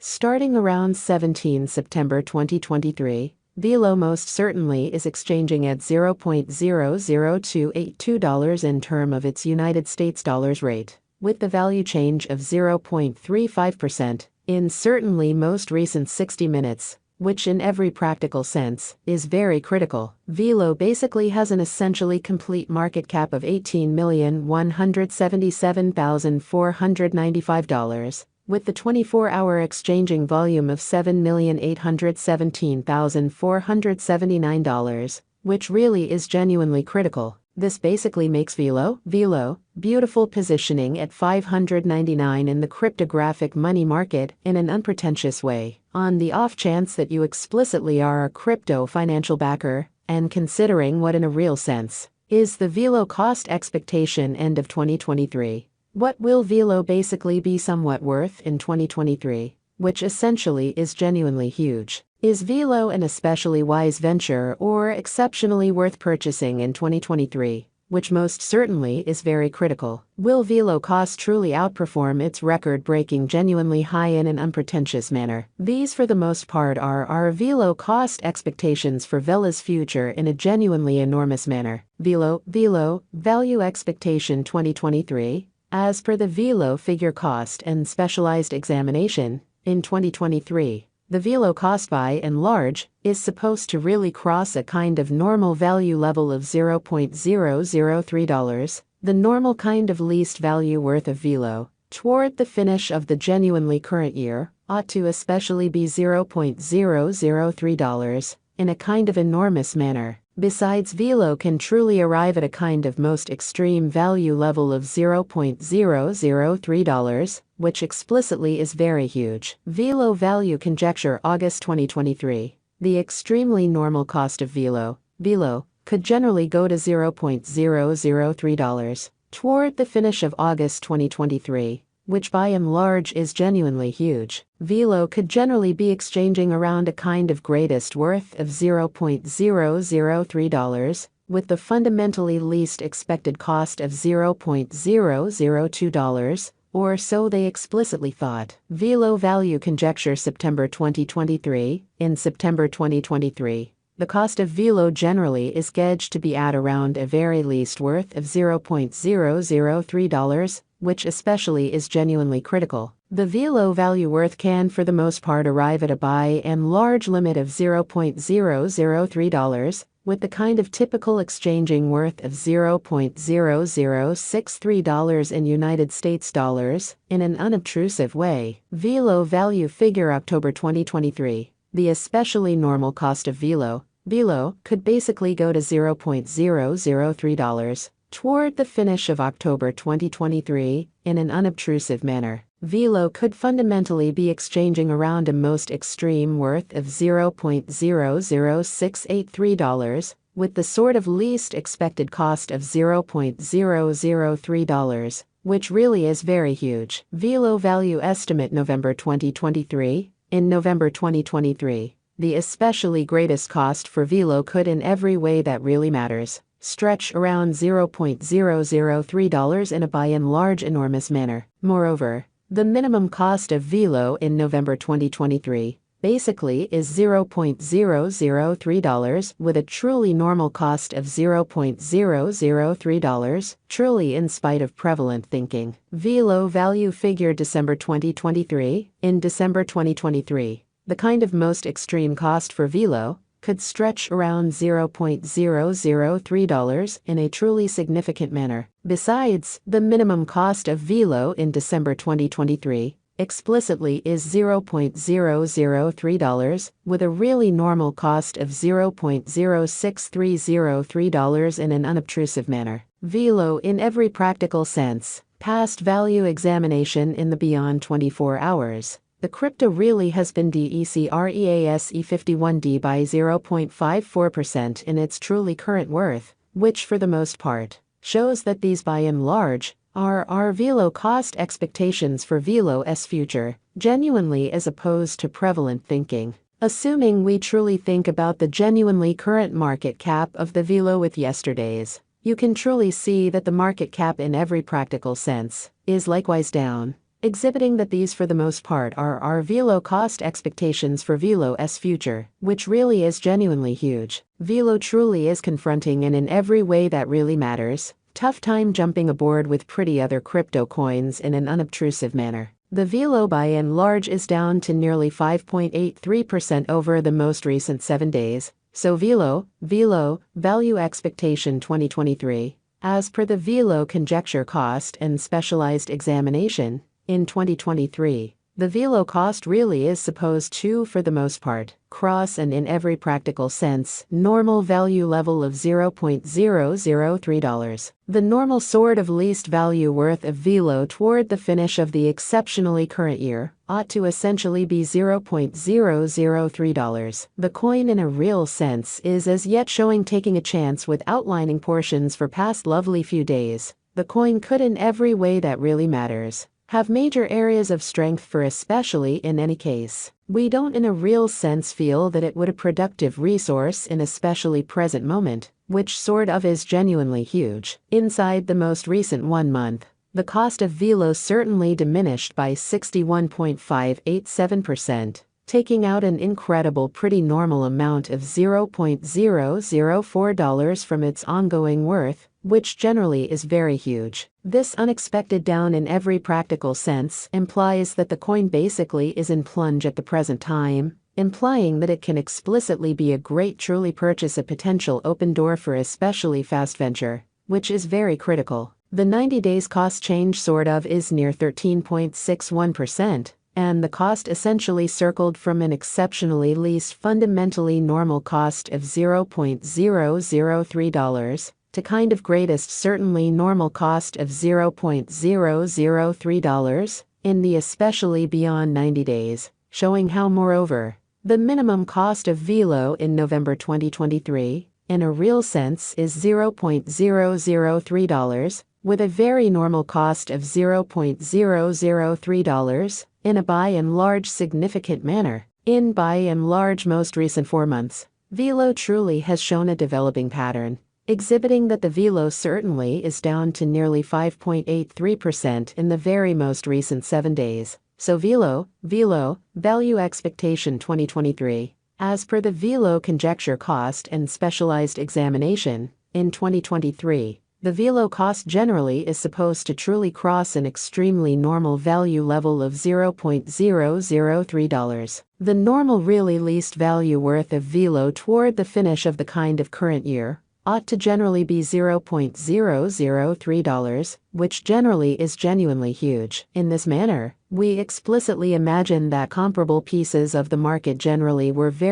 Starting around 17 September 2023, Velo most certainly is exchanging at $0.00282 in term of its United States dollars rate, with the value change of 0.35% in certainly most recent 60 minutes, which in every practical sense is very critical. Velo basically has an essentially complete market cap of $18,177,495, with the 24-hour exchanging volume of $7,817,479, which really is genuinely critical. This basically makes Velo beautiful positioning at 599 in the cryptographic money market in an unpretentious way. On the off chance that you explicitly are a crypto financial backer, and considering what in a real sense is the Velo cost expectation end of 2023. What will Velo basically be somewhat worth in 2023, which essentially is genuinely huge? Is Velo an especially wise venture or exceptionally worth purchasing in 2023, which most certainly is very critical? Will Velo cost truly outperform its record-breaking genuinely high in an unpretentious manner? These for the most part are our Velo cost expectations for Velo's future in a genuinely enormous manner. Velo value expectation 2023. As per the Velo figure cost and specialized examination, in 2023, the Velo cost by and large is supposed to really cross a kind of normal value level of $0.003, the normal kind of least value worth of Velo, toward the finish of the genuinely current year, ought to especially be $0.003, in a kind of enormous manner. Besides, Velo can truly arrive at a kind of most extreme value level of $0.003, which explicitly is very huge. Velo value conjecture August 2023. The extremely normal cost of Velo could generally go to $0.003 toward the finish of August 2023, which by and large is genuinely huge. Velo could generally be exchanging around a kind of greatest worth of $0.003, with the fundamentally least expected cost of $0.002, or so they explicitly thought. Velo value conjecture September 2023. In September 2023, the cost of Velo generally is gauged to be at around a very least worth of $0.003, which especially is genuinely critical. The Velo value worth can for the most part arrive at a by and large limit of $0.003, with the kind of typical exchanging worth of $0.0063 in United States dollars, in an unobtrusive way. Velo value figure October 2023. The especially normal cost of Velo could basically go to $0.003 toward the finish of October 2023, in an unobtrusive manner. Velo could fundamentally be exchanging around a most extreme worth of $0.00683, with the sort of least expected cost of $0.003, which really is very huge. Velo value estimate November 2023. In November 2023, the especially greatest cost for Velo could in every way that really matters stretch around $0.003 in a by and large enormous manner. Moreover, the minimum cost of Velo in November 2023 basically is $0.003, with a truly normal cost of $0.003, truly in spite of prevalent thinking. Velo value figure December 2023. In December 2023, the kind of most extreme cost for Velo could stretch around $0.003 in a truly significant manner. Besides, the minimum cost of Velo in December 2023 explicitly is $0.003, with a really normal cost of $0.06303 in an unobtrusive manner. Velo in every practical sense, past value examination in the beyond 24 hours. The crypto really has been decreased 51D by 0.54% in its truly current worth, which for the most part shows that these by and large are our Velo cost expectations for Velo's future, genuinely as opposed to prevalent thinking. Assuming we truly think about the genuinely current market cap of the Velo with yesterday's, you can truly see that the market cap in every practical sense is likewise down. exhibiting that these for the most part are our Velo cost expectations for Velo's future, which really is genuinely huge. Velo truly is confronting, and in every way that really matters, tough time jumping aboard with pretty other crypto coins in an unobtrusive manner. The Velo by and large is down to nearly 5.83% over the most recent 7 days. So Velo value expectation 2023, as per the Velo conjecture cost and specialized examination, in 2023, the Velo cost really is supposed to, for the most part, cross and in every practical sense, normal value level of $0.003. The normal sort of least value worth of Velo toward the finish of the exceptionally current year ought to essentially be $0.003. The coin in a real sense is as yet showing taking a chance with outlining portions for past lovely few days. The coin could in every way that really matters have major areas of strength for, especially in any case. We don't in a real sense feel that it would a productive resource in especially present moment, which sort of is genuinely huge. Inside the most recent 1 month, the cost of Velo certainly diminished by 61.587%, taking out an incredible pretty normal amount of $0.004 from its ongoing worth, which generally is very huge. This unexpected down in every practical sense implies that the coin basically is in plunge at the present time, implying that it can explicitly be a great truly purchase, a potential open door for especially fast venture, which is very critical. The 90 days cost change sort of is near 13.61%, and the cost essentially circled from an exceptionally least fundamentally normal cost of $0.003 to kind of greatest certainly normal cost of $0.003 in the especially beyond 90 days, showing how moreover, the minimum cost of Velo in November 2023, in a real sense is $0.003, with a very normal cost of $0.003 in a by and large significant manner. In by and large most recent 4 months, Velo truly has shown a developing pattern, exhibiting that the Velo certainly is down to nearly 5.83% in the very most recent 7 days. So Velo value expectation 2023, as per the Velo conjecture cost and specialized examination, in 2023, the Velo cost generally is supposed to truly cross an extremely normal value level of $0.003. The normal really least value worth of Velo toward the finish of the kind of current year ought to generally be $0.003, which generally is genuinely huge. In this manner, we explicitly imagine that comparable pieces of the market generally were very